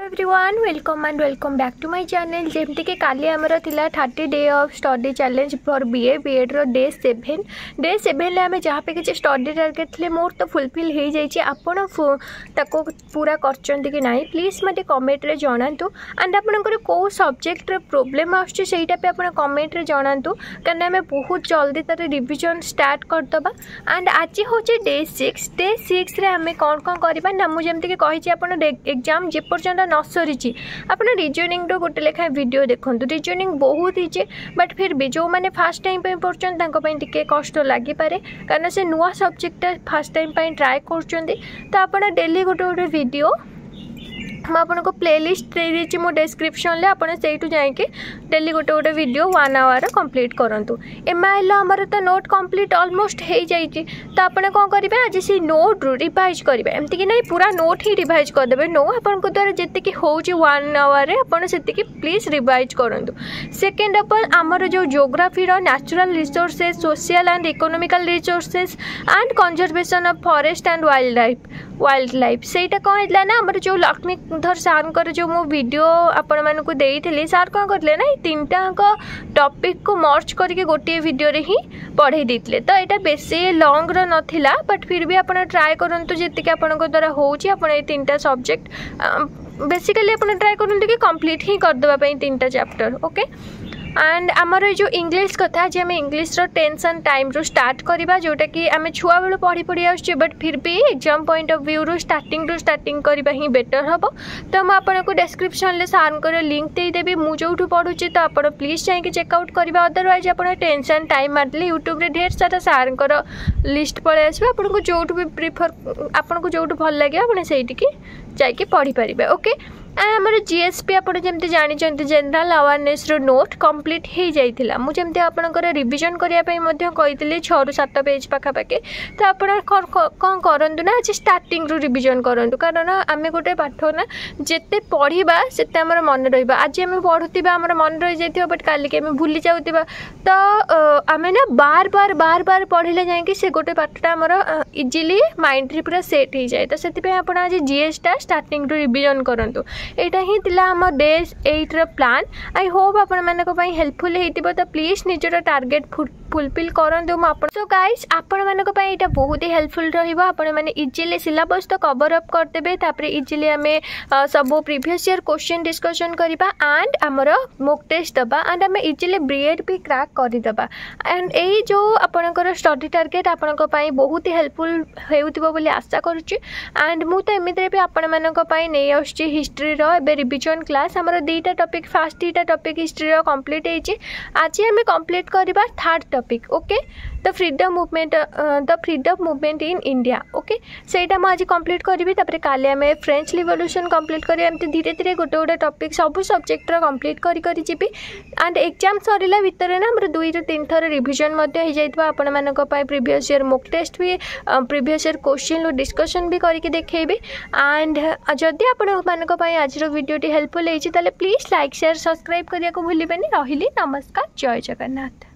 Everyone welcome back to my channel. जमती कि काली आमर थिला 30 day of study challenge for BEd रो डे 7 आम जहाँ पे किसी स्टडी टारगेट थे मोर तो फुलफिल हो जाइए। आपड़ ताको पूरा करचंती कि नहीं प्लीज मत कमेंट रे जणातु। एंड आपनकर को सब्जेक्ट प्रॉब्लम आसटा पे आप कमेंट रे जणातु कारण आम बहुत जल्दी तार रिविजन स्टार्ट करदबा। एंड आज हूँ डे 6 रे आम कौन कौन करवा ना मुझे कही एग्जाम जे पर्यंत न सरी आप रिजनिंग गोटे लेखा वीडियो देखो। रिजनिंग बहुत इजी बट फिर भी जो मैंने फास्ट टाइम पढ़ुं टे कष्ट लगिपे कारण से नुआ सब्जेक्ट फास्ट टाइम ट्राए कर आप डेली गोटे गोटे वीडियो मुझे प्लेलिस्ट दे देती मो डिस्क्रिप्शन में आप जाकि डेली गोटे गोटे वीडियो 1 आवर कंप्लीट करूँ। एमआईएल आमर तो नोट कंप्लीट ऑलमोस्ट हो जाइए तो आपने कौन करेंगे आज से नोट रिवाइज करेंगे एमती कि नहीं पूरा नोट ही रिवाइज करदे। नो आपण द्वारा जी हो 1 आवर आपड़ी प्लीज रिवाइज करूँ। सेकेंड अफ ऑल आमर जो geography natural resources social and economical resources and conservation of forest and wild life सेटा कौन होता ना आमर जो लक्ष्मीधर सार जो मो वीडियो आपण मानक देइथिली सार कौन करले ना 3टा टॉपिक को मर्ज करके गोटे वीडियो रे ही पढ़ाई देते। तो यहाँ बेसी लॉन्ग रो नथिला बट फिर भी आपण ट्राए करंतु जति आपण द्वारा होची आपण ए 3टा सब्जेक्ट बेसिकली आपण ट्राए करंतु कि कंप्लीट ही कर देबा पई 3टा चैप्टर। ओके एंड आमर जो इंग्लिश कथा आज आम इंग्लिश टेंशन टाइम रू स्टार्ट करवा जोटा कि आम छुआ बेलू पढ़ी पढ़ी आसुचे बट फिर भी एग्जाम पॉइंट ऑफ व्यू रू स्टार्टिंग करवा ही बेटर हम। तो मुझे आपको डिस्क्रिप्शन में सार लिंक देदेवी मुझे जो पढ़ुची तो आप प्लीज जाकि चेकआउट करवा। अदरवाइज आप टेंशन टाइम मारले यूट्यूब रे ढेर सारा सार लिस्ट पलि आस आपको जो भी प्रिफर आपको जो भल लगे आप जाकि पढ़ी पारे। ओके आमर जीएसपी आप जानी जनरल अवेयरनेस रो नोट कंप्लीट हो जाइला मुझे आपंकर रिविजन करने कही 6 ରୁ 7 पेज पाखापाखि। तो आप कौन करूँ ना आज स्टार्टिंग रू रिविजन करूँ कारण आम गोटे पाठ ना जिते पढ़ा से मन रहा। आज आम पढ़ुवा आम मन रही जाइए बट काली आम भूली जाऊँ तो आम ना बार बार पढ़ले जाकि से गोटे पाठटा आमर इजिली माइंड रे पूरा सेट हो जाए। तो से आप आज जीएसटा स्टार्टिंग रू रिविजन करूँ। एटा ही तिला आम डे 8 रो प्लान। आई होप आपण मानक पई हेल्पफुल हेतिबो तो प्लीज निजर टारगेट फुलफिल करंतु। सो गाइस आपण मानक पई एटा बहुत ही हेल्पफुल रहिबो। आपण माने इजीली सिलेबस तो कवर अप कर देबे तापर इजीली हमें सब प्रीवियस ईयर क्वेश्चन डिस्कशन करिबा एंड हमर मॉक टेस्ट दबा एंड हमें इजीली बीएड भी क्रैक कर दबा। एंड एई जो आपनकर स्टडी टारगेट आपनक पई बहुत ही हेल्पफुल हेउतिबो बोली आशा करूची। एंड मु तो एमितरे भी आपण मानक पई नै आछी हिस्ट्री एबे रिविजन क्लास आमर 2टा टॉपिक फास्ट 2टा टॉपिक हिस्ट्री रो कंप्लीट होइछि। आज हम कंप्लीट करबा 3rd topic. Okay the freedom movement in India. Okay सेटा म आज कंप्लीट करबी तापर काले हम फ्रेंच रिवॉल्यूशन कंप्लीट करी एमती धीरे धीरे गोटे गोटे टॉपिक सब सब्जेक्ट रो कंप्लीट करी जीबी। एंड एग्जाम सरिला भितर ना हमर 2 ରୁ 3 थर रिविजन मध्ये हो जाइतबा। आपण मानक पई प्रीवियस ईयर मॉक टेस्ट भी प्रीवियस ईयर क्वेश्चन डिस्कशन भी करके देखैबे। एंड जदि आपण मानक पई आज वीडियो हेल्पफुल होती प्लीज लाइक शेयर सब्सक्राइब करने को भूलिबेनी। रहिली नमस्कार जय जगन्नाथ।